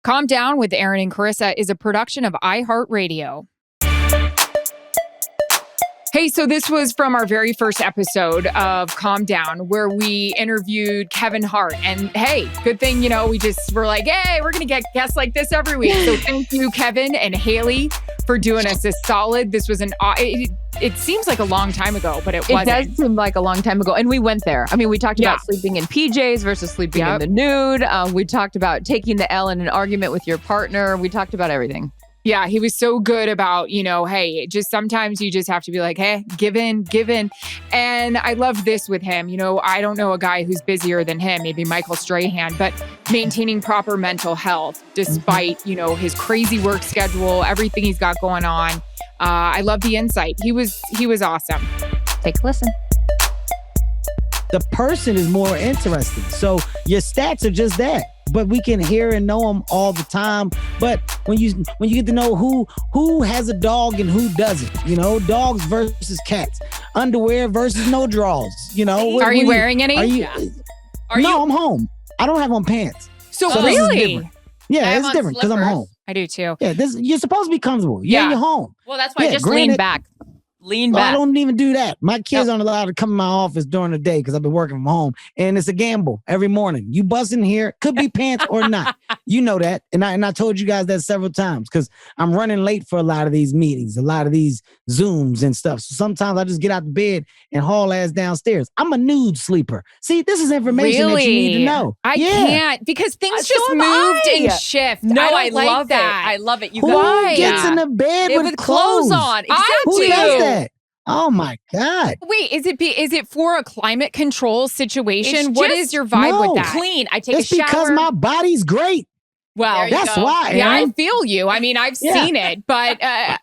Calm Down with Erin and Charissa is a production of iHeart Radio. Hey, so this was from our very first episode of Calm Down, where we interviewed Kevin Hart. And hey, good thing, we just were like, hey, we're going to get guests like this every week. So thank you, Kevin and Haley, for doing us a solid. This was it seems like a long time ago, but it wasn't. It does seem like a long time ago. And we went there. I mean, we talked about sleeping in PJs versus sleeping in the nude. We talked about taking the L in an argument with your partner. We talked about everything. Yeah, he was so good about, hey, just sometimes you just have to be like, hey, give in. And I love this with him. I don't know a guy who's busier than him, maybe Michael Strahan, but maintaining proper mental health despite, his crazy work schedule, everything he's got going on. I love the insight. He was awesome. Take a listen. The person is more interesting. So your stats are just that. But we can hear and know them all the time. But when you get to know who has a dog and who doesn't, dogs versus cats, underwear versus no drawers, Are you wearing any? I'm home. I don't have on pants. So really? Yeah, it's different because I'm home. I do too. Yeah, you're supposed to be comfortable. You're home. Well, that's why I just lean back. I don't even do that. My kids aren't allowed to come in my office during the day because I've been working from home, and it's a gamble every morning. You bust in here, could be pants or not. You know that, and I told you guys that several times because I'm running late for a lot of these meetings, a lot of these Zooms and stuff. So sometimes I just get out of bed and haul ass downstairs. I'm a nude sleeper. See, this is information that you need to know. I can't because things just moved and shift. No, I love like that. I love it. Who gets in the bed with clothes on? Exactly. Who does that? Oh my God. Wait, is it for a climate control situation? What is your vibe with that? Clean. I take a shower. It's because my body's great. Well, that's why. Yeah, I feel you. I mean, I've seen it, but I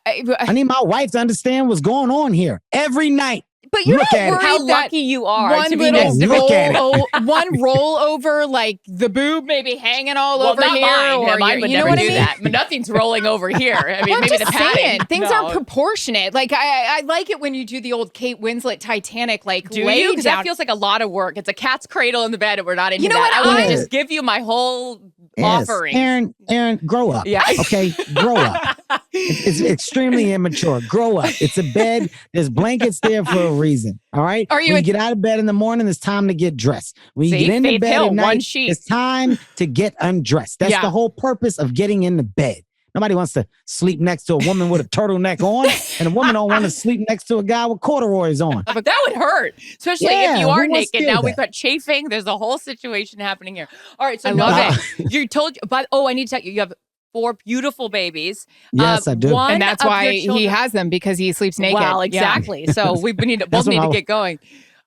need my wife to understand what's going on here every night. But you're not worried how lucky you are to be next to one rollover, like the boob maybe hanging all over here. Mine would never do that. But nothing's rolling over here. I mean, maybe the padding. Things aren't proportionate. Like I like it when you do the old Kate Winslet Titanic. Like, do you? Because that feels like a lot of work. It's a cat's cradle in the bed, and we're not into that. What? I want to just give you my whole offering. Aaron, grow up. Yeah. Okay, grow up. It's extremely immature. Grow up. It's a bed. There's blankets there for a reason. All right. When you get out of bed in the morning, it's time to get dressed. When you get into bed at night, it's time to get undressed. That's the whole purpose of getting into bed. Nobody wants to sleep next to a woman with a turtleneck on, and a woman don't want to sleep next to a guy with corduroys on. But that would hurt, especially if you are naked. Now we've got chafing. There's a whole situation happening here. All right, so you told, but I need to tell you, you have 4 beautiful babies. Yes, I do. And that's why he has them, because he sleeps naked. Well, exactly. Yeah. So we need to get going.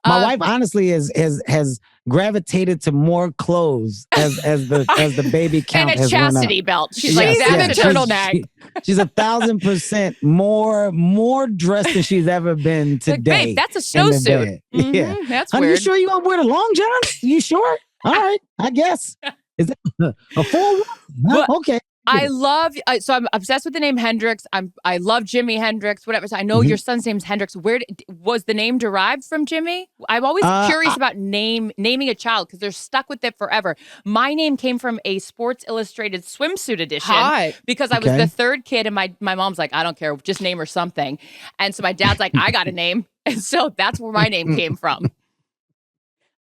My wife honestly has gravitated to more clothes as the baby count and has a chastity went up. belt. She's like that turtleneck. She's 1,000% more dressed than she's ever been today. Like, babe, that's a snowsuit. Mm-hmm. Yeah, that's Honey, weird. you sure you gonna wear the long johns? You sure? All right, I guess. Is that a full one? Okay. I love, so I'm obsessed with the name Hendrix. I love Jimi Hendrix, whatever. So I know your son's name's Hendrix. Where was the name derived from, Jimmy? I'm always curious about naming a child because they're stuck with it forever. My name came from a Sports Illustrated swimsuit edition because I was the third kid, and my mom's like, I don't care, just name her something. And so my dad's like, I got a name. And so that's where my name came from.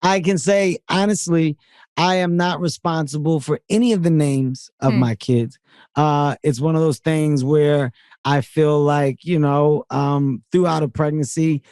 I can say, honestly, I am not responsible for any of the names of my kids. It's one of those things where I feel like, throughout a pregnancy,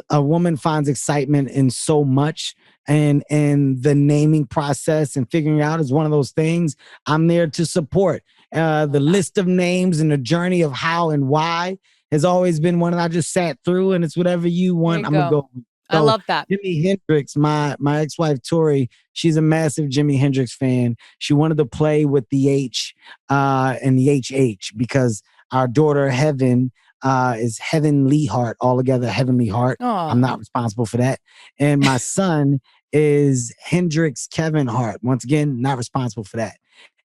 a woman finds excitement in so much, and the naming process and figuring out is one of those things I'm there to support. The list of names and the journey of how and why has always been one that I just sat through, and it's whatever you want, I'm going to go with. I love that. Jimi Hendrix, my ex-wife, Tori, she's a massive Jimi Hendrix fan. She wanted to play with the H and the HH because our daughter, Heaven, is Heavenly Heart, all together, Heavenly Heart. Aww. I'm not responsible for that. And my son is Hendrix Kevin Hart. Once again, not responsible for that.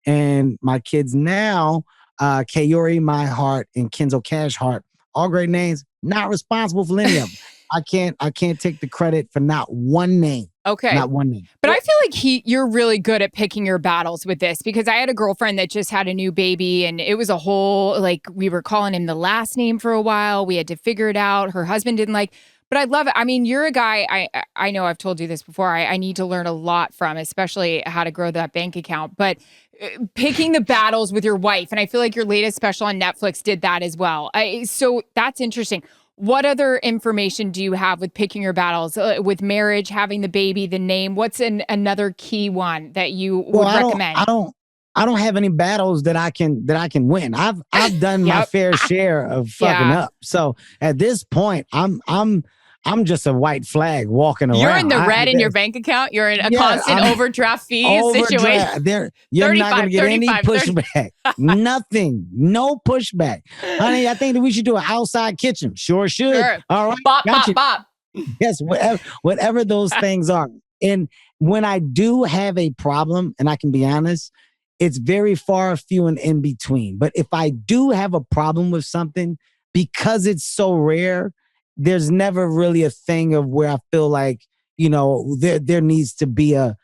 And my kids now, Kayori, My Heart, and Kenzo Cash Heart, all great names, not responsible for any of them. I can't take the credit for not one name. Okay. Not one name. But I feel like you're really good at picking your battles with this, because I had a girlfriend that just had a new baby, and it was a whole, like, we were calling him the last name for a while. We had to figure it out. Her husband didn't like, but I love it. I mean, you're a guy, I know I've told you this before, I need to learn a lot from, especially how to grow that bank account, but picking the battles with your wife. And I feel like your latest special on Netflix did that as well. So that's interesting. What other information do you have with picking your battles, with marriage, having the baby, the name? What's another key one that you would recommend? I don't have any battles that I can win. I've done my fair share of fucking up. So at this point, I'm just a white flag walking around. You're in the red in your bank account. You're in a constant overdraft fee situation. You're not going to get any pushback. Nothing. No pushback. Honey, I think that we should do an outside kitchen. Sure should. Sure. All right. Bop, bop, bop. Yes, whatever those things are. And when I do have a problem, and I can be honest, it's very far few and in between. But if I do have a problem with something, because it's so rare, there's never really a thing of where I feel like, there needs to be a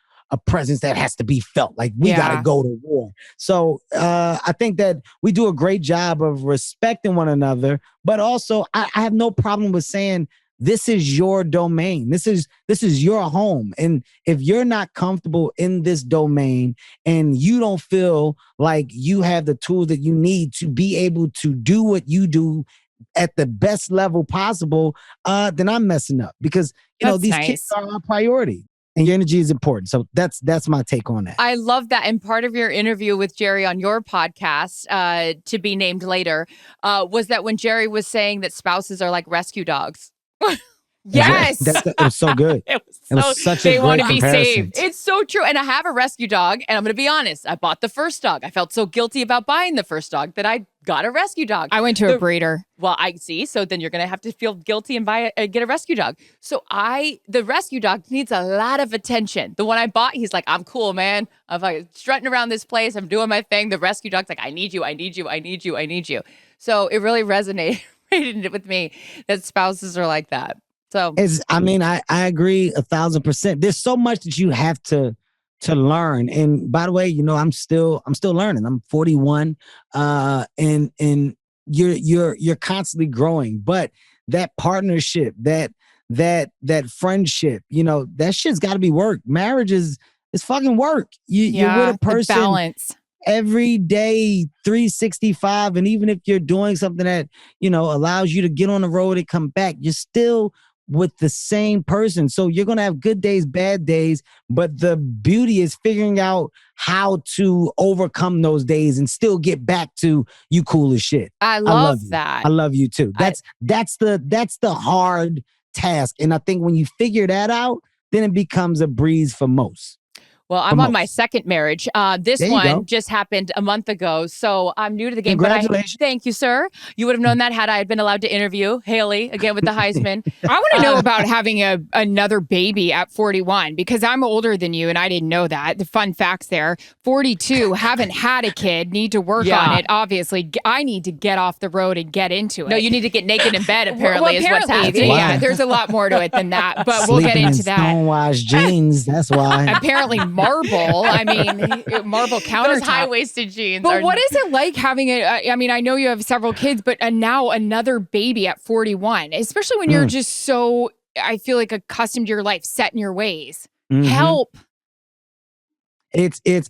presence that has to be felt. Like we got to go to war. So I think that we do a great job of respecting one another, but also I have no problem with saying, this is your domain. This is your home. And if you're not comfortable in this domain and you don't feel like you have the tools that you need to be able to do what you do at the best level possible, then I'm messing up, because these kids are our priority and your energy is important. So that's my take on that. I love that. And part of your interview with Jerry on your podcast, to be named later, was that when Jerry was saying that spouses are like rescue dogs. Yes. It was so good. It was such a great comparison. Saved. It's so true. And I have a rescue dog, and I'm going to be honest. I bought the first dog. I felt so guilty about buying the first dog that I got a rescue dog. I went to a breeder. Well, I see. So then you're going to have to feel guilty and get a rescue dog. So the rescue dog needs a lot of attention. The one I bought, he's like, I'm cool, man. I'm like strutting around this place. I'm doing my thing. The rescue dog's like, I need you. I need you. I need you. I need you. So it really resonated with me that spouses are like that. So I agree 1,000%. There's so much that you have to learn. And by the way, I'm still learning. I'm 41, and you're constantly growing. But that partnership, that friendship, that shit's got to be work. Marriage is fucking work. You're with a person. Balance. Every day, 365. And even if you're doing something that, allows you to get on the road and come back, you're still with the same person. So you're going to have good days, bad days, but the beauty is figuring out how to overcome those days and still get back to you cool as shit. I love that. I love you too. That's the hard task. And I think when you figure that out, then it becomes a breeze for most. Well, I'm on my second marriage. This one just happened a month ago, so I'm new to the game. Congratulations. Thank you, sir. You would have known that had I been allowed to interview Haley again with the Heisman. I want to know about having another baby at 41, because I'm older than you and I didn't know that. The fun facts there. 42, haven't had a kid, need to work on it. Obviously, I need to get off the road and get into it. No, you need to get naked in bed, apparently, is what's happening. Yeah, there's a lot more to it than that, but we'll get into that. Stonewashed jeans, that's why. Apparently, marble. I mean, marble countertop. Those high-waisted jeans. But what is it like having I know you have several kids, but now another baby at 41, especially when you're just so, I feel like, accustomed to your life, set in your ways. Mm-hmm. Help.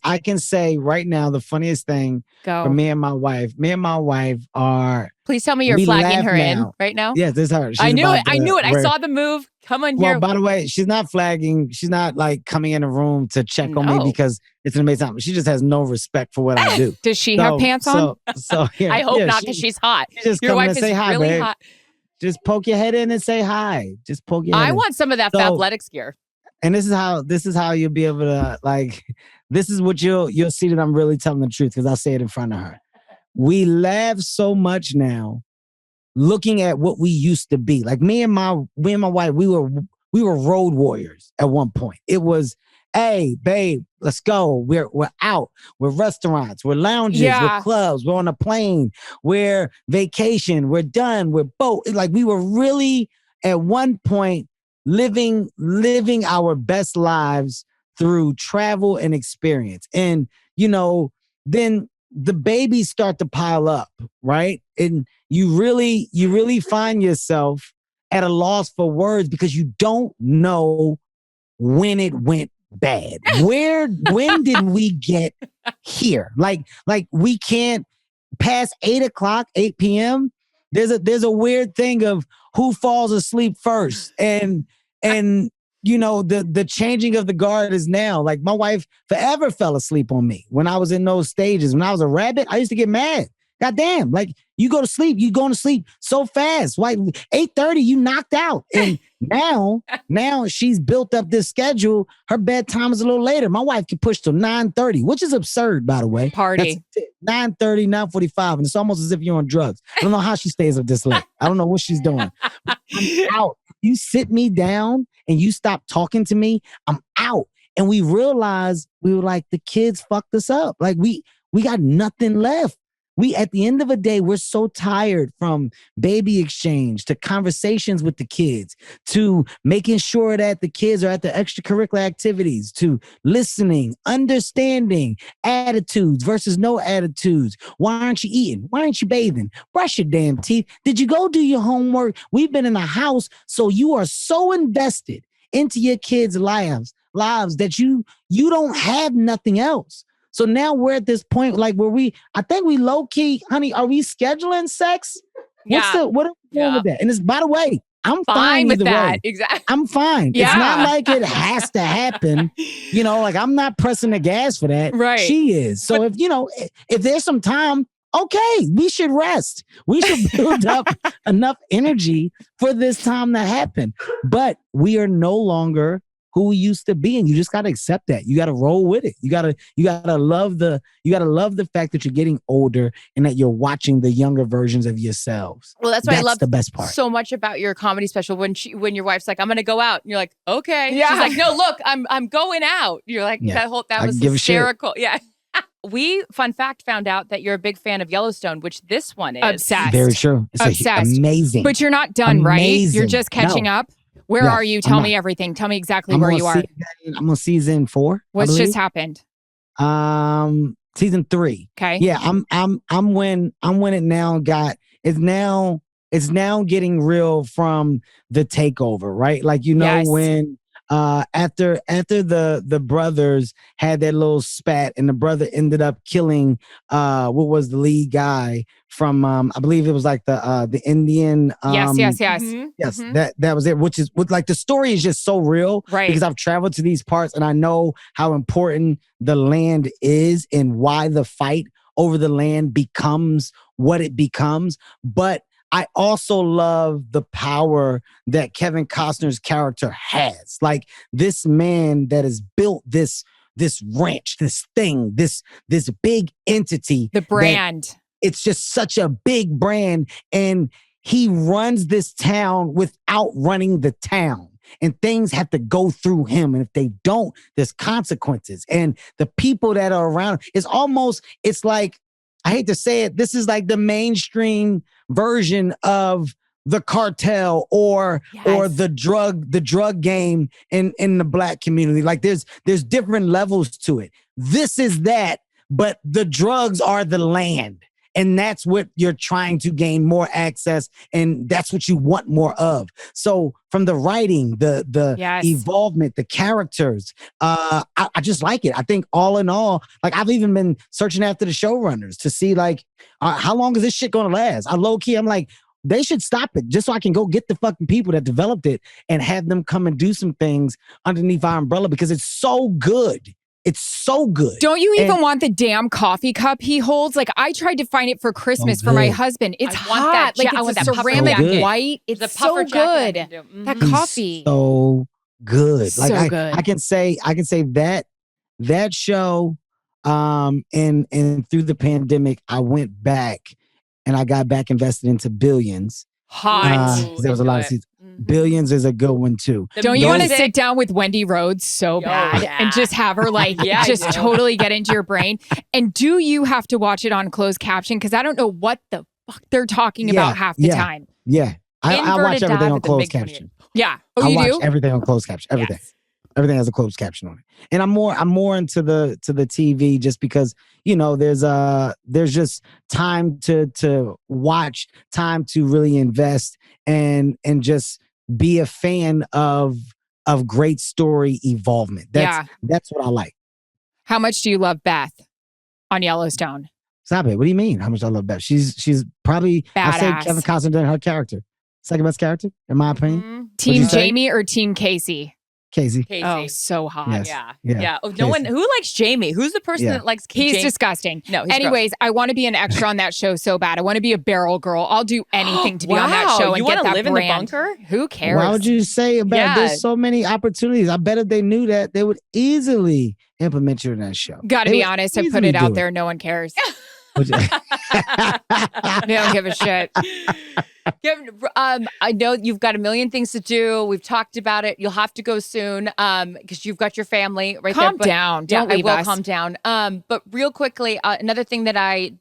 I can say right now, the funniest thing for me and my wife are. Please tell me you're flagging her in right now. Yes, this is her. I knew it. I saw the move. Come on here. Well, by the way, she's not flagging. She's not like coming in a room to check on me because it's an amazing time. She just has no respect for what I do. Does she have pants on? Yeah, I hope not, because she's hot. Your wife is really hot. Just poke your head in and say hi. Just poke your head in. I want some of that Fabletics gear. And this is how you'll be able to, like, this is what you'll see that I'm really telling the truth, because I'll say it in front of her. We laugh so much now looking at what we used to be. Like me and my wife, we were road warriors at one point. It was, hey, babe, let's go. We're out. We're restaurants. We're lounges. We're clubs. We're on a plane. We're vacation. We're done. We're boat. Like we were really at one point living our best lives through travel and experience. And, then the babies start to pile up, right? And you really find yourself at a loss for words because you don't know when it went bad. When did we get here? Like we can't past 8 p.m. There's a weird thing of who falls asleep first. And the changing of the guard is now. Like my wife forever fell asleep on me when I was in those stages. When I was a rabbit, I used to get mad. God damn, like you go to sleep, you going to sleep so fast. Like 8:30, you knocked out. And now she's built up this schedule. Her bedtime is a little later. My wife can push till 9:30, which is absurd, by the way. Party. 9:30, 9:45, and it's almost as if you're on drugs. I don't know how she stays up this late. I don't know what she's doing. I'm out. You sit me down and you stop talking to me, I'm out. And we realized we were like, the kids fucked us up. Like we got nothing left. At the end of the day, we're so tired from baby exchange to conversations with the kids to making sure that the kids are at the extracurricular activities to listening, understanding attitudes versus no attitudes. Why aren't you eating? Why aren't you bathing? Brush your damn teeth. Did you go do your homework? We've been in a house, so you are so invested into your kids' lives that you don't have nothing else. So now we're at this point, like I think we low key, honey, are we scheduling sex? What are we doing with that? And it's, by the way, I'm fine with either that. way. Exactly. I'm fine. Yeah. It's not like it has to happen. Like I'm not pressing the gas for that. Right. She is. So if there's some time, okay, we should rest. We should build up enough energy for this time to happen. But we are no longer who we used to be, and you just got to accept that. You got to roll with it. You got to love the fact that you're getting older and that you're watching the younger versions of yourselves. Well, that's what I love the best part so much about your comedy special. When your wife's like, "I'm going to go out," and you're like, "Okay." Yeah. She's like, "No, look, I'm going out." You're like, Yeah. that was hysterical. Yeah. We, fun fact, found out that you're a big fan of Yellowstone, which this one is. Obsessed. Very true. It's Obsessed. Amazing. But you're not done, right? You're just catching up. Where Yes, are you? Tell me everything. Tell me exactly where you are. I'm on season 4. What's just happened? Season 3. Okay. Yeah, I'm when it now it's now getting real from the takeover, right? Like Yes. when after the brothers had that little spat and the brother ended up killing what was the lead guy from I believe it was like the Indian Yes. Mhm. Yes, Mhm. that was it. Which is like the story is just so real, Right. Because I've traveled to these parts and I know how important the land is and why the fight over the land becomes what it becomes. But I also love the power that Kevin Costner's character has. Like this man that has built this ranch, this thing, this big entity. The brand. It's just such a big brand. And he runs this town without running the town. And things have to go through him. And if they don't, there's consequences. And the people that are around, it's like, I hate to say it, this is like the mainstream version of the cartel or the drug game in the Black community. Like there's different levels to it. This is that, but the drugs are the land. And that's what you're trying to gain more access. And that's what you want more of. So from the writing, the Yes. evolvement, the characters, I just like it. I think all in all, like I've even been searching after the showrunners to see like, how long is this shit going to last? I'm like, they should stop it just so I can go get the fucking people that developed it and have them come and do some things underneath our umbrella because it's so good. It's so good. Don't you even want the damn coffee cup he holds? Like I tried to find it for Christmas for my husband. It's I want hot. that. Like I want it's that a puffer ceramic jacket. white. It's The so puffer good. jacket I can do. That Mhm. coffee. So good. So Like good. I can say that show and through the pandemic, I went back and I got back invested into Billions. Hot. There was a lot of seasons. Billions is a good one too. Don't you want to sit down with Wendy Rhodes so bad and just have her like Yeah, I just do. totally get into your brain? And do you have to watch it on closed caption? Because I don't know what the fuck they're talking about half the time. Yeah. I watch Inverted everything dive on with the closed MiG-28. caption. Yeah. Oh, I you watch do? everything on closed caption. Everything. Yes. Everything has a closed caption on it. And I'm more into the TV just because, there's just time to watch, time to really invest and just be a fan of great story evolvement. That's what I like. How much do you love Beth on Yellowstone? Stop it. What do you mean? How much I love Beth? She's probably, I say Badass. Kevin Costner did her character. Second best character, in my opinion. Mhm. Team you say? Jamie or Team Casey? Casey. Casey. Oh, so hot. Yes. Yeah. Yeah. Yeah. Oh, no Casey. one who likes Jamie. Who's the person Yeah. that likes He's Jamie? disgusting. No, he's Anyways, I want to be an extra on that show so bad. I want to be a barrel girl. I'll do anything to be on that Wow, show and you get wanna that live in the brand. bunker? Who cares? Why would you say about Yeah. there's so many opportunities? I bet if they knew that, they would easily implement you in that show. Gotta They be would honest, I put easily it out do there. No one cares. Would you- They don't give a shit. Kevin, I know you've got a million things to do. We've talked about it. You'll have to go soon because you've got your family right Calm there. down. Yeah, Don't I leave will us. calm down. But real quickly, another thing that I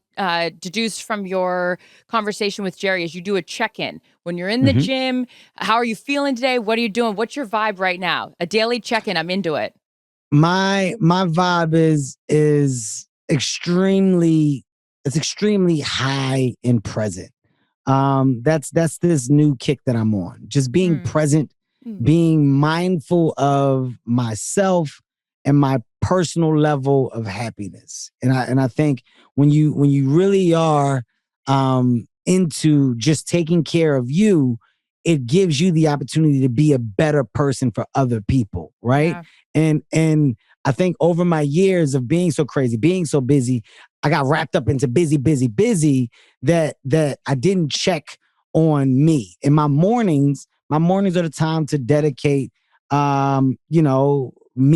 deduced from your conversation with Jerry is you do a check-in when you're in the gym. How are you feeling today? What are you doing? What's your vibe right now? A daily check-in. I'm into it. my vibe is extremely high and present. That's this new kick that I'm on. Just being present, being mindful of myself and my personal level of happiness. And I think when you really are into just taking care of you, it gives you the opportunity to be a better person for other people, right? Yeah. And I think over my years of being so crazy, being so busy, I got wrapped up into busy that I didn't check on me. And my mornings are the time to dedicate me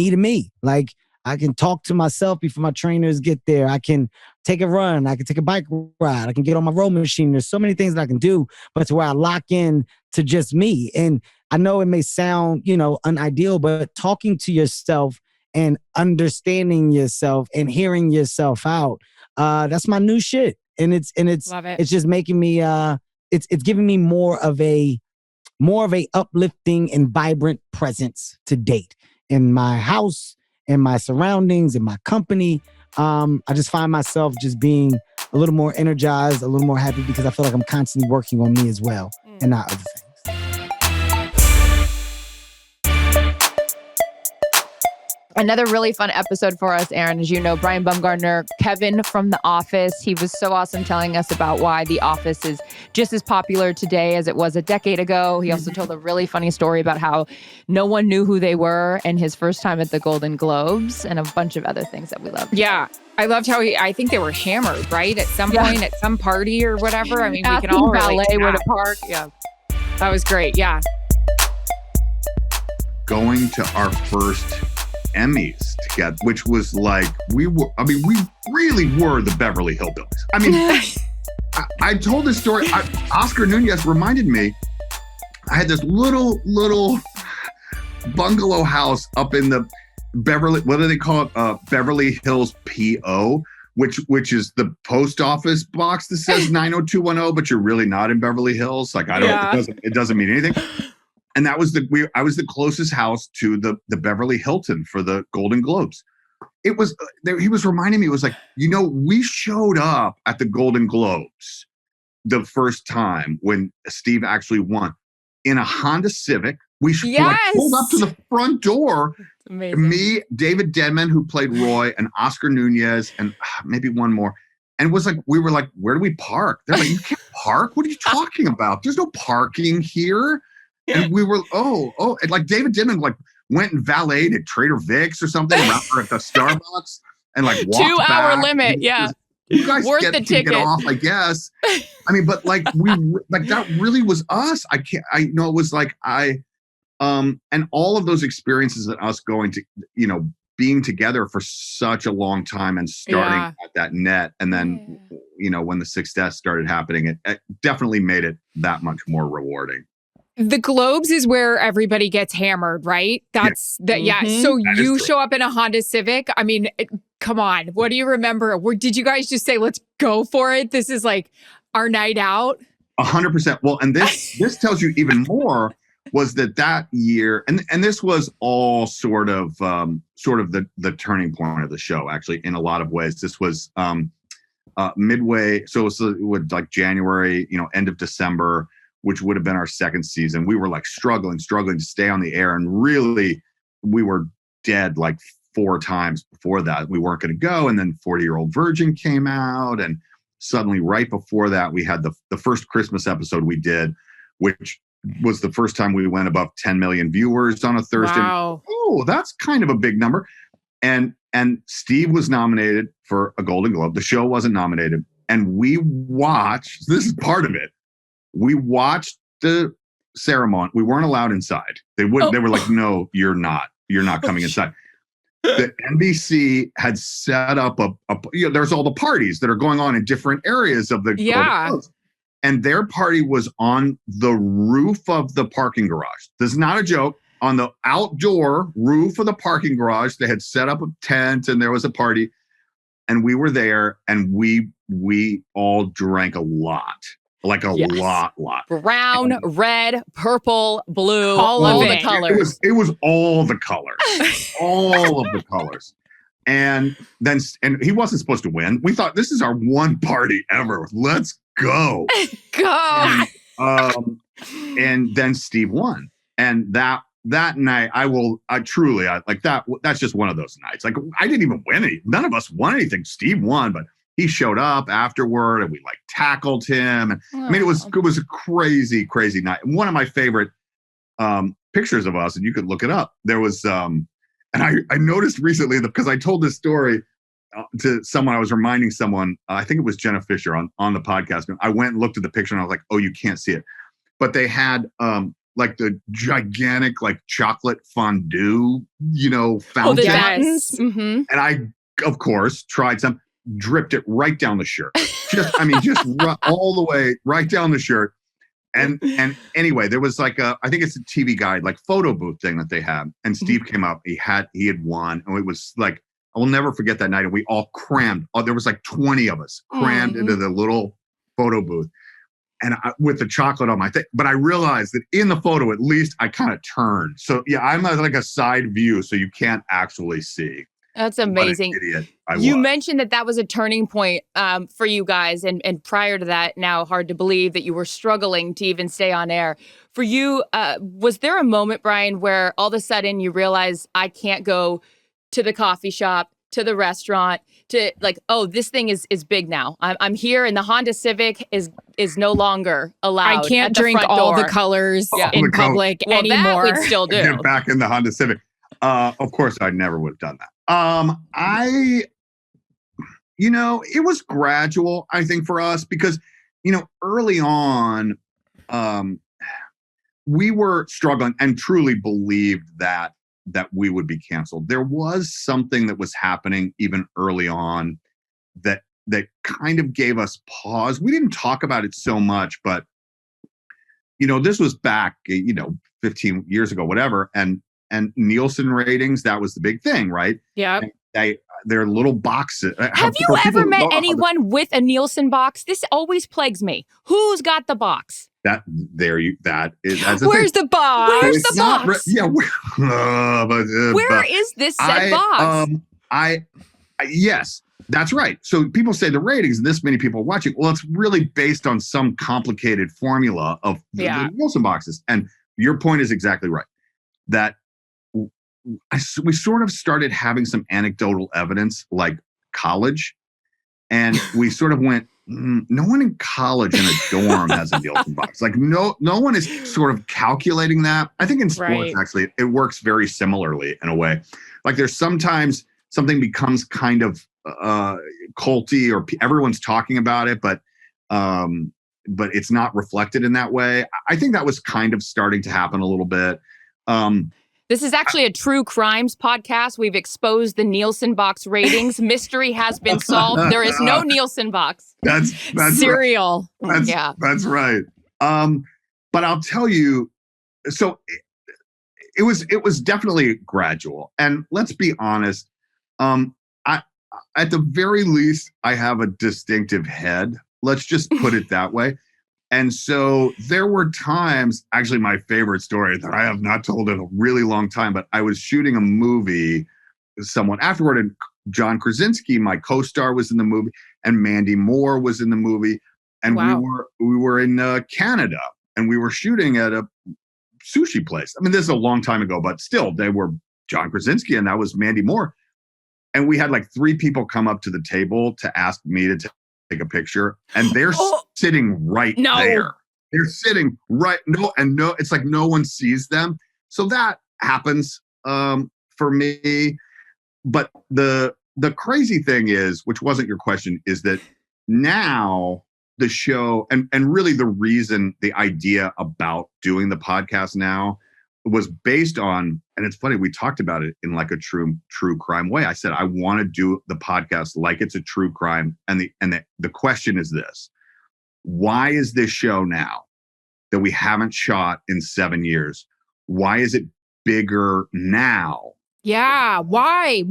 to me. Like I can talk to myself before my trainers get there. I can take a run. I can take a bike ride. I can get on my rowing machine. There's so many things that I can do, but to where I lock in to just me. And I know it may sound, unideal, but talking to yourself and understanding yourself and hearing yourself out, that's my new shit. And it's Love it. it's just making me it's giving me more of a uplifting and vibrant presence to date in my house, in my surroundings, in my company. I just find myself just being a little more energized, a little more happy because I feel like I'm constantly working on me as well and not other things. Another really fun episode for us, Erin. As you know, Brian Baumgartner, Kevin from The Office. He was so awesome telling us about why The Office is just as popular today as it was a decade ago. He also told a really funny story about how no one knew who they were and his first time at the Golden Globes and a bunch of other things that we love. Yeah. I loved how I think they were hammered, right? At some point, at some party or whatever. I mean, we can all relate ballet to where to that. park. Yeah. That was great. Yeah. Going to our first Emmys together, which was like, we really were the Beverly Hillbillies. I mean, I told this story. Oscar Nunez reminded me, I had this little bungalow house up in the Beverly, what do they call it? Beverly Hills PO, which is the post office box that says 90210, but you're really not in Beverly Hills. Like, it doesn't mean anything. And that was I was the closest house to the Beverly Hilton for the Golden Globes. It was, he was reminding me, it was like, we showed up at the Golden Globes the first time when Steve actually won in a Honda Civic. We pulled up to the front door. Amazing. Me, David Denman, who played Roy, and Oscar Nunez, and maybe one more. And it was like, we were like, where do we park? They're like, you can't park? What are you talking about? There's no parking here. And we were, and like David Denman went and valeted at Trader Vic's or something around at the Starbucks and walked 2 hour back. limit. Yeah. You guys Worth get the to ticket. get off, I guess. I mean, but that really was us. It was like and all of those experiences and us going to, being together for such a long time and starting at that net. And then, when the success started happening, it definitely made it that much more rewarding. The Globes is where everybody gets hammered, right? That's that. Yeah. So That is you true. show up in a Honda Civic. I mean, come on. What do you remember? Did you guys just say, let's go for it? This is like our night out. 100%. Well, and this tells you even more was that year, and this was all sort of the turning point of the show. Actually, in a lot of ways, this was midway. So it would like January, end of December, which would have been our second season. We were like struggling to stay on the air, and really, we were dead like 4 times before that. We weren't going to go, and then 40-Year-Old Virgin came out, and suddenly right before that, we had the first Christmas episode we did, which was the first time we went above 10 million viewers on a Thursday. Wow. Oh, that's kind of a big number. And Steve was nominated for a Golden Globe. The show wasn't nominated. And we watched, this is part of it. We watched the ceremony. We weren't allowed inside. They wouldn't. They were like, no, you're not coming inside. The NBC had set up there's all the parties that are going on in different areas of the yeah. And their party was on the roof of the parking garage. This is not a joke. On the outdoor roof of the parking garage, they had set up a tent and there was a party. And we were there, and we all drank a lot. Like a lot. Brown, red, purple, blue, all all of the it. colors. It was all the colors. All of the colors. And he wasn't supposed to win. We thought, this is our one party ever. Let's go. Go. And then Steve won. And that night, that's just one of those nights. Like, I didn't even win any. None of us won anything. Steve won, but he showed up afterward, and we like tackled him. And I mean, it was a crazy, crazy night. And one of my favorite pictures of us, and you could look it up. There was, and I noticed recently because I told this story to someone. I was reminding someone. I think it was Jenna Fisher on the podcast. I went and looked at the picture, and I was like, "Oh, you can't see it," but they had like the gigantic like chocolate fondue, fountain. The Yes. fountains. Mm-hmm. And I, of course, tried some. Dripped it right down the shirt. Just all the way right down the shirt. And anyway, there was like I think it's a TV guide, like photo booth thing that they have. And Steve came up. He had won, and it was like, I will never forget that night. And we all crammed. Oh, there was like 20 of us crammed into the little photo booth, and with the chocolate on my thing. But I realized that in the photo, at least I kind of turned. So yeah, I'm like a side view, so you can't actually see. That's amazing. What an idiot You mentioned that was a turning point for you guys. And prior to that, now hard to believe that you were struggling to even stay on air. For you, was there a moment, Brian, where all of a sudden you realize I can't go to the coffee shop, to the restaurant, to like, oh, this thing is big now. I'm here, and the Honda Civic is no longer allowed. I can't at the drink front all door. the colors in the color. public Well, anymore. that we'd still do. Get back in the Honda Civic. Of course, I never would have done that. It was gradual, I think, for us because, early on, we were struggling and truly believed that we would be canceled. There was something that was happening even early on that kind of gave us pause. We didn't talk about it so much, but, this was back, 15 years ago, whatever. And Nielsen ratings, that was the big thing, right? Yeah. They're little boxes. Have you ever met anyone with a Nielsen box? This always plagues me. Who's got the box? That's Where's the box? Where's the box? Where is this said box? Yes, that's right. So people say the ratings, and this many people are watching. Well, it's really based on some complicated formula of the Nielsen boxes. And your point is exactly right. That we sort of started having some anecdotal evidence like college. And we sort of went, no one in college in a dorm has a Nielsen box. Like no one is sort of calculating that. I think in sports, actually, it works very similarly in a way. Like there's sometimes something becomes kind of culty or everyone's talking about it, but it's not reflected in that way. I think that was kind of starting to happen a little bit. This is actually a true crimes podcast. We've exposed the Nielsen box ratings. Mystery has been solved. There is no Nielsen box. That's cereal. Right. That's right. But I'll tell you, so it was definitely gradual. And let's be honest, at the very least, I have a distinctive head. Let's just put it that way. And so there were times, actually my favorite story that I have not told in a really long time, but I was shooting a movie with someone afterward, and John Krasinski, my co-star, was in the movie, and Mandy Moore was in the movie. And we were in Canada, and we were shooting at a sushi place. I mean, this is a long time ago, but still, they were John Krasinski, and that was Mandy Moore. And we had like 3 people come up to the table to ask me to take a picture, and they're sitting right there. They're sitting right. No, it's like no one sees them. So that happens for me. But the crazy thing is, which wasn't your question, is that now the show and really the reason, the idea about doing the podcast now was based on, and it's funny, we talked about it in like a true crime way. I said, I want to do the podcast like it's a true crime. And the question is this: why is this show now that we haven't shot in 7 years? Why is it bigger now? Yeah. Why?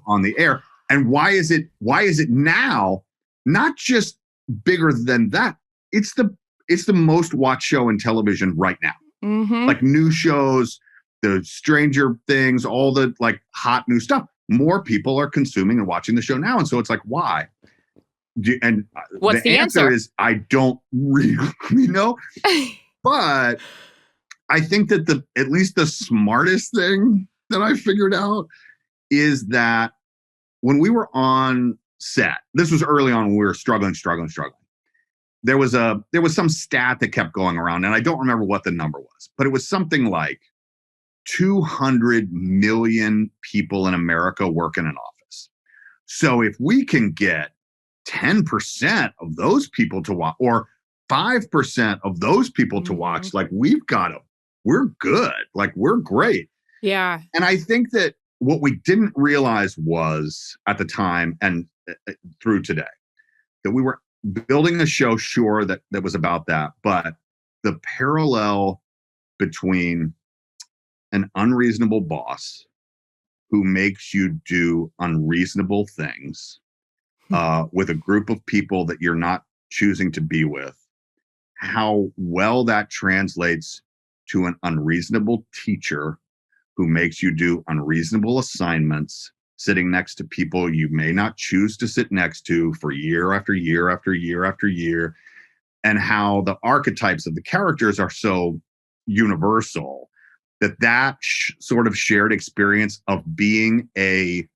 On the air. And why is it now not just bigger than that? It's the most watched show in television right now. Mm-hmm. Like new shows, the Stranger Things, all the like hot new stuff. More people are consuming and watching the show now. And so it's like, why? And what's the answer is I don't really know. But I think that at least the smartest thing that I figured out is that when we were on set, this was early on when we were struggling. There was some stat that kept going around, and I don't remember what the number was, but it was something like 200 million people in America work in an office. So if we can get 10% of those people to watch, or 5% of those people to watch, like we're good, like we're great. Yeah. And I think that what we didn't realize was at the time and through today, that we were building a show, sure, that was about that, but the parallel between an unreasonable boss who makes you do unreasonable things with a group of people that you're not choosing to be with, how well that translates to an unreasonable teacher who makes you do unreasonable assignments, sitting next to people you may not choose to sit next to for year after year after year after year, and how the archetypes of the characters are so universal that sort of shared experience of being a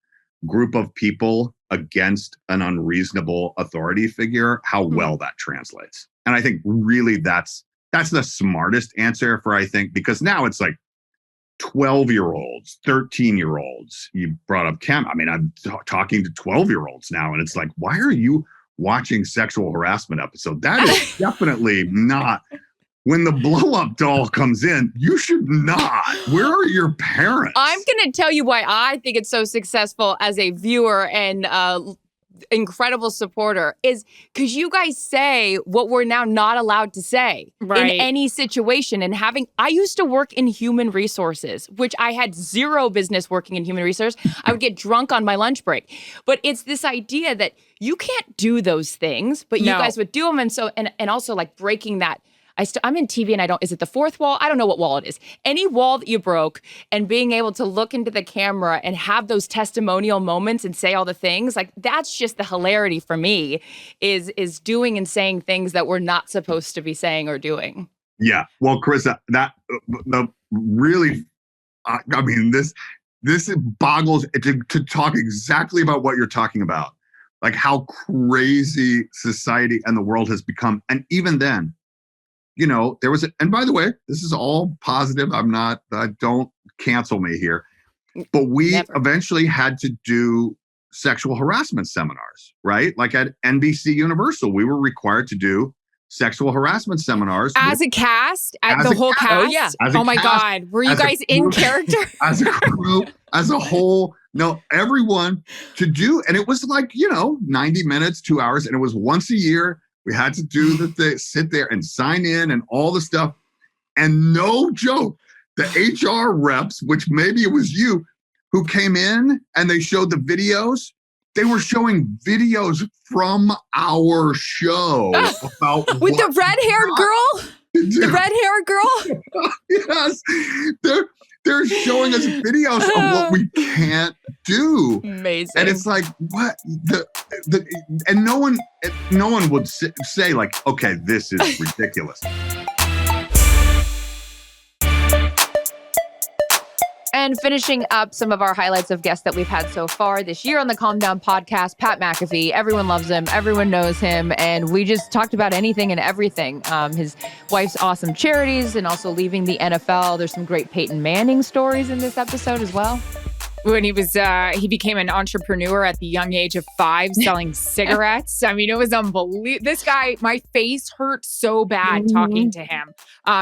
group of people against an unreasonable authority figure, how well that translates. And I think really that's the smartest answer for, I think, because now it's like 12-year-olds, 13-year-olds. You brought up Cam. I mean, I'm talking to 12-year-olds now, and it's like, why are you watching sexual harassment episode? That is definitely not. When the blow-up doll comes in, you should not. Where are your parents? I'm going to tell you why I think it's so successful as a viewer and incredible supporter is because you guys say what we're now not allowed to say in any situation. And I used to work in human resources, which I had zero business working in human resources. I would get drunk on my lunch break. But it's this idea that you can't do those things, but you guys would do them. And so, and also like breaking that. I'm in TV and is it the fourth wall? I don't know what wall it is. Any wall that you broke and being able to look into the camera and have those testimonial moments and say all the things, like that's just the hilarity for me is doing and saying things that we're not supposed to be saying or doing. Yeah. Well, Charissa, that really, I mean, this boggles to talk exactly about what you're talking about, like how crazy society and the world has become. And even then, you know, and by the way, this is all positive. Don't cancel me here. But we eventually had to do sexual harassment seminars, right? Like at NBC Universal, we were required to do sexual harassment seminars. As a cast? The whole cast? Oh, yeah. Oh my God. Were you guys in character? As a crew, as a whole. No, everyone to do. And it was like, 90 minutes, 2 hours. And it was once a year. We had to do the thing, sit there and sign in and all the stuff. And no joke, the HR reps, which maybe it was you, who came in and they showed the videos, They were showing videos from our show about with the red-haired girl. The red-haired girl. Yes, they're showing us videos of what we can't do. Amazing. And it's like, what and no one would say like, okay, this is ridiculous. And finishing up some of our highlights of guests that we've had so far this year on the Calm Down podcast, Pat McAfee. Everyone loves him. Everyone knows him. And we just talked about anything and everything. His wife's awesome charities and also leaving the NFL. There's some great Peyton Manning stories in this episode as well. When he became an entrepreneur at the young age of 5, selling cigarettes. I mean, it was unbelievable. This guy, my face hurt so bad talking to him,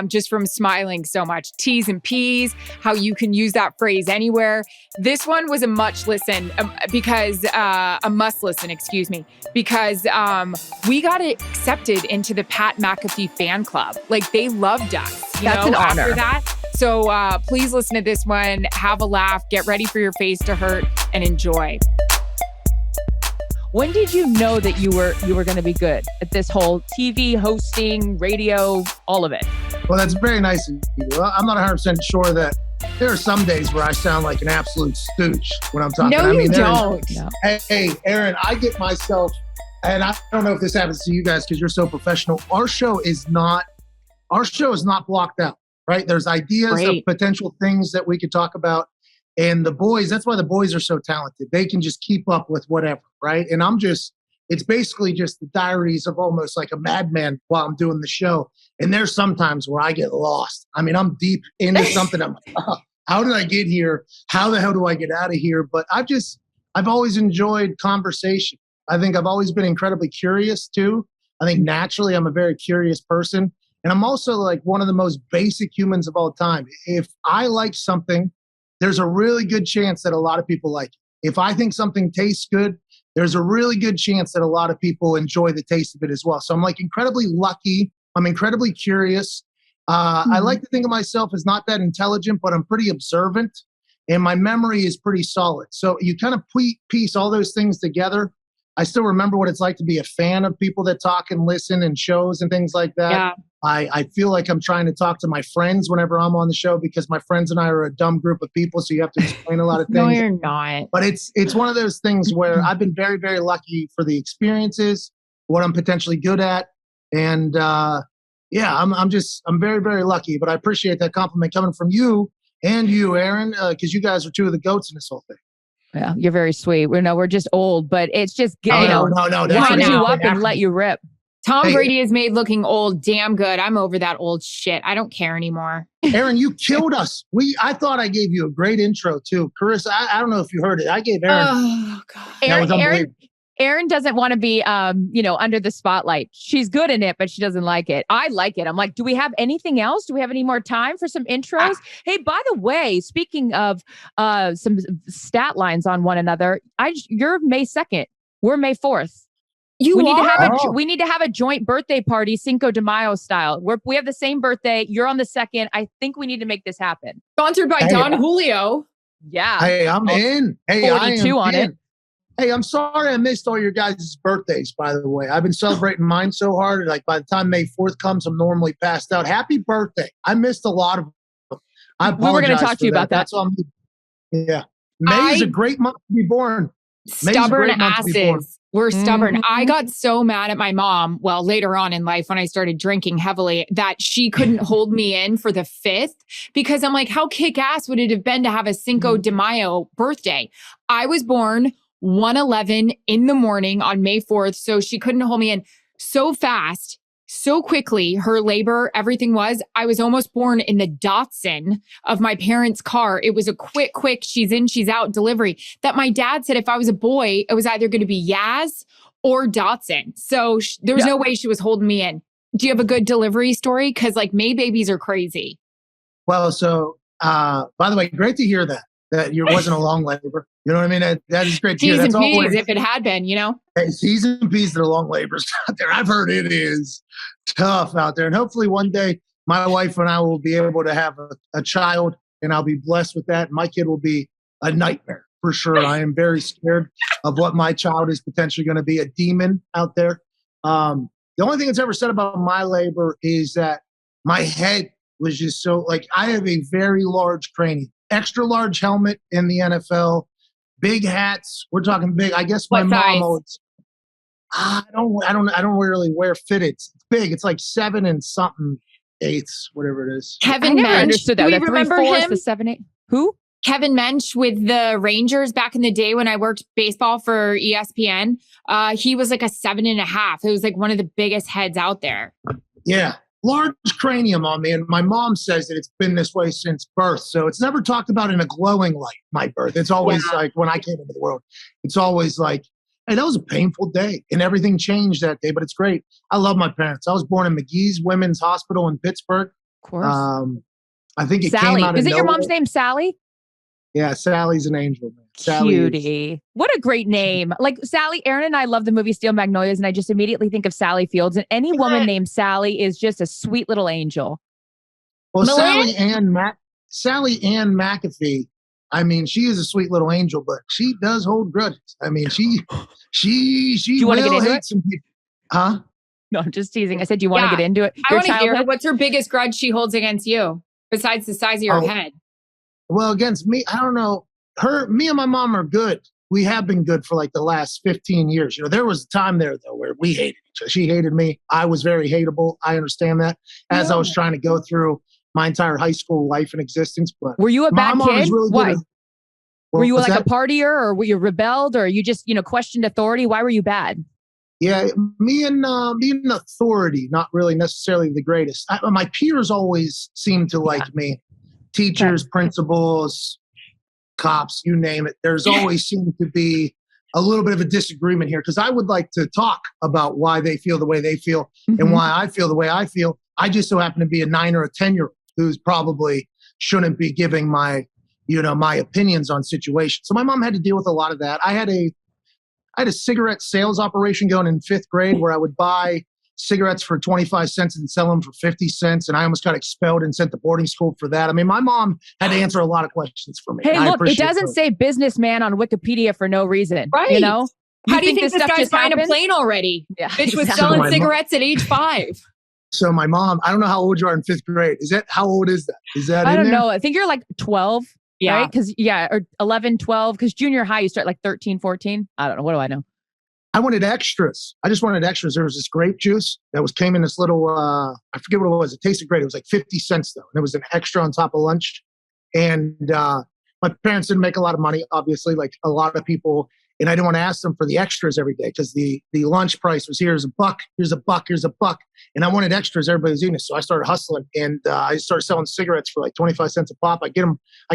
just from smiling so much. T's and P's, how you can use that phrase anywhere. This one was a must listen, because we got accepted into the Pat McAfee fan club. Like, they loved us. That's an honor. After that. So please listen to this one, have a laugh, get ready for your face to hurt, and enjoy. When did you know that you were going to be good at this whole TV, hosting, radio, all of it? Well, that's very nice of you. I'm not 100% sure that there are some days where I sound like an absolute stooge when I'm talking. No, you don't. Hey, Erin, I get myself, and I don't know if this happens to you guys because you're so professional. Our show is not blocked out. Right? There's ideas of potential things that we could talk about. And the boys, that's why the boys are so talented. They can just keep up with whatever, right? And it's basically just the diaries of almost like a madman while I'm doing the show. And there's sometimes where I get lost. I mean, I'm deep into something. I'm like, oh, how did I get here? How the hell do I get out of here? But I've always enjoyed conversation. I think I've always been incredibly curious too. I think naturally I'm a very curious person. And I'm also like one of the most basic humans of all time. If I like something, there's a really good chance that a lot of people like it. If I think something tastes good, there's a really good chance that a lot of people enjoy the taste of it as well. So I'm like incredibly lucky. I'm incredibly curious. I like to think of myself as not that intelligent, but I'm pretty observant. And my memory is pretty solid. So you kind of piece all those things together. I still remember what it's like to be a fan of people that talk and listen and shows and things like that. Yeah. I feel like I'm trying to talk to my friends whenever I'm on the show because my friends and I are a dumb group of people. So you have to explain a lot of things. No, you're not. But it's one of those things where I've been very, very lucky for the experiences, what I'm potentially good at. And I'm very, very lucky. But I appreciate that compliment coming from you and you, Erin, because you guys are two of the goats in this whole thing. Yeah, you're very sweet. We're just old, but it's just wind That's you up and let you rip. Tom Brady is made looking old damn good. I'm over that old shit. I don't care anymore. Erin, you killed us. I thought I gave you a great intro too. Charissa, I don't know if you heard it. I gave Erin. Oh God. Erin doesn't want to be under the spotlight. She's good in it, but she doesn't like it. I like it. I'm like, do we have anything else? Do we have any more time for some intros? Hey, by the way, speaking of some stat lines on one another, you're May 2nd. We're May 4th. We need to have a joint birthday party, Cinco de Mayo style. We have the same birthday. You're on the 2nd. I think we need to make this happen. Sponsored by Don Julio. Yeah. Hey, I'm in. Hey, 42 on it. Hey, I'm sorry I missed all your guys' birthdays, by the way. I've been celebrating mine so hard. Like by the time May 4th comes, I'm normally passed out. Happy birthday. I missed a lot of them. We were going to talk to you about that. Yeah. May is a great month to be born. Stubborn asses. We're stubborn. I got so mad at my mom, well, later on in life when I started drinking heavily, that she couldn't hold me in for the 5th because I'm like, how kick-ass would it have been to have a Cinco de Mayo birthday? I was born 1:11 in the morning on May 4th, so she couldn't hold me in so fast. So quickly, her labor, everything was, I was almost born in the Datsun of my parents' car. It was a quick, she's in, she's out delivery that my dad said if I was a boy, it was either going to be Yaz or Datsun. So there was no way she was holding me in. Do you have a good delivery story? Because like May babies are crazy. Well, so by the way, great to hear that you wasn't a long labor. You know what I mean? That is great to hear. T's and P's if it had been, Hey, T's and P's that are long labors out there. I've heard it is tough out there. And hopefully one day my wife and I will be able to have a child and I'll be blessed with that. My kid will be a nightmare. for sure. I am very scared of what my child is potentially going to be, a demon out there. The only thing that's ever said about my labor is that my head was just so, like, I have a very large cranium, extra large helmet in the NFL, big hats. We're talking big. I guess my mom always, I don't really wear fitteds. It's big. It's like 7 and something eighths, whatever it is. Kevin I never Mensch. understood that. Do we The remember 3/4, him? the 7/8. Who? Kevin Mensch with the Rangers back in the day when I worked baseball for ESPN. He was like a 7.5. It was like one of the biggest heads out there. Yeah. Large cranium on me. And my mom says that it's been this way since birth. So it's never talked about in a glowing light, my birth. It's always like when I came into the world, it's always like, hey, that was a painful day and everything changed that day, but it's great. I love my parents. I was born in McGee's Women's Hospital in Pittsburgh. Of course. I think it Sally. came out of Is it your nowhere. mom's name, Sally? Yeah, Sally's an angel, man. Sally Cutie. What a great name. Like Sally, Erin and I love the movie Steel Magnolias, and I just immediately think of Sally Fields. And any woman named Sally is just a sweet little angel. Well, Sally Ann McAfee, I mean, she is a sweet little angel, but she does hold grudges. I mean, she you want to get into hate it? some people. Huh? No, I'm just teasing. I said, do you want to get into it? I Your want to hear childhood? what's her biggest grudge she holds against you besides the size of your head. Well, against me, I don't know. Me and my mom are good. We have been good for like the last 15 years. You know, there was a time there though where we hated each other. She hated me. I was very hateable. I understand that as I was trying to go through my entire high school life and existence. But were you a bad kid? Really Why? Were you like a partier, or were you rebelled, or you just, questioned authority? Why were you bad? Yeah, me and authority, not really necessarily the greatest. My peers always seemed to like me. Teachers, principals, cops, you name it. There's always seemed to be a little bit of a disagreement here because I would like to talk about why they feel the way they feel and why I feel the way I feel. I just so happen to be a 9 or a 10-year-old who's probably shouldn't be giving my opinions on situations. So my mom had to deal with a lot of that. I had a cigarette sales operation going in 5th grade where I would buy cigarettes for 25 cents and sell them for 50 cents. And I almost got expelled and sent to boarding school for that. I mean, my mom had to answer a lot of questions for me. Hey, look, it doesn't say businessman on Wikipedia for no reason. Right. You know? How do you think this guy's buying a plane already? Yeah, Bitch was selling cigarettes at age 5. So my mom, I don't know how old you are in 5th grade. How old is that? Is that I in don't there? know. I think you're like 12. Yeah. Right? Because, or 11, 12. Because junior high, you start like 13, 14. I don't know. What do I know? I wanted extras. I just wanted extras. There was this grape juice that came in this little, I forget what it was. It tasted great. It was like 50 cents though. And it was an extra on top of lunch. And my parents didn't make a lot of money, obviously, like a lot of people. And I didn't want to ask them for the extras every day because the lunch price was here's a buck. And I wanted extras. Everybody was eating it. So I started hustling and I started selling cigarettes for like 25 cents a pop. I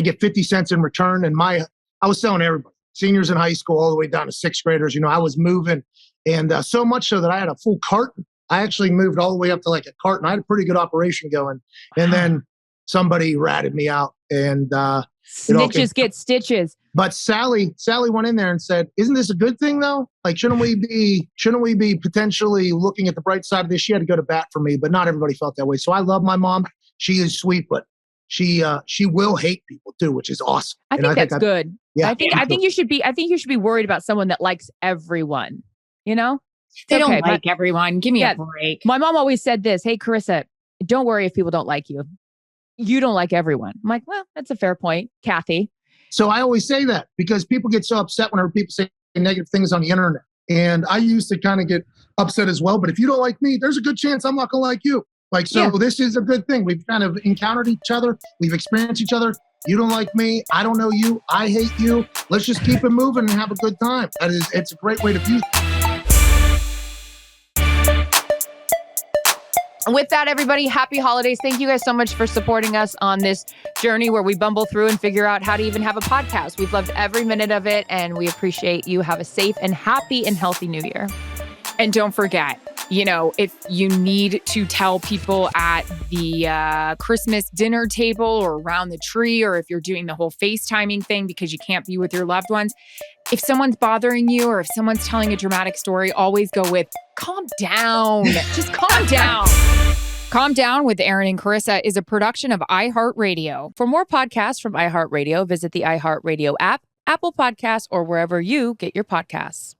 get 50 cents in return. And I was selling everybody. Seniors in high school all the way down to 6th graders. I was moving and so much so that I had a full carton. I actually moved all the way up to like a carton. I had a pretty good operation going. And then somebody ratted me out and snitches get stitches. But Sally went in there and said, isn't this a good thing though? Like, shouldn't we be potentially looking at the bright side of this? She had to go to bat for me, but not everybody felt that way. So I love my mom. She is sweet, but she will hate people too, which is awesome. I think that's good. Yeah, I think you should be worried about someone that likes everyone. They don't like everyone. Give me a break. My mom always said this, hey, Charissa, don't worry if people don't like you. You don't like everyone. I'm like, well, that's a fair point, Kathy. So I always say that because people get so upset whenever people say negative things on the internet. And I used to kind of get upset as well. But if you don't like me, there's a good chance I'm not going to like you. This is a good thing. We've kind of encountered each other. We've experienced each other. You don't like me. I don't know you. I hate you. Let's just keep it moving and have a good time. It's a great way to view. With that, everybody, happy holidays. Thank you guys so much for supporting us on this journey where we bumble through and figure out how to even have a podcast. We've loved every minute of it, and we appreciate you. Have a safe and happy and healthy new year. And don't forget, if you need to tell people at the Christmas dinner table or around the tree, or if you're doing the whole FaceTiming thing because you can't be with your loved ones, if someone's bothering you or if someone's telling a dramatic story, always go with, calm down. Just calm down. Calm Down with Erin and Charissa is a production of iHeart Radio. For more podcasts from iHeart Radio, visit the iHeart Radio app, Apple Podcasts, or wherever you get your podcasts.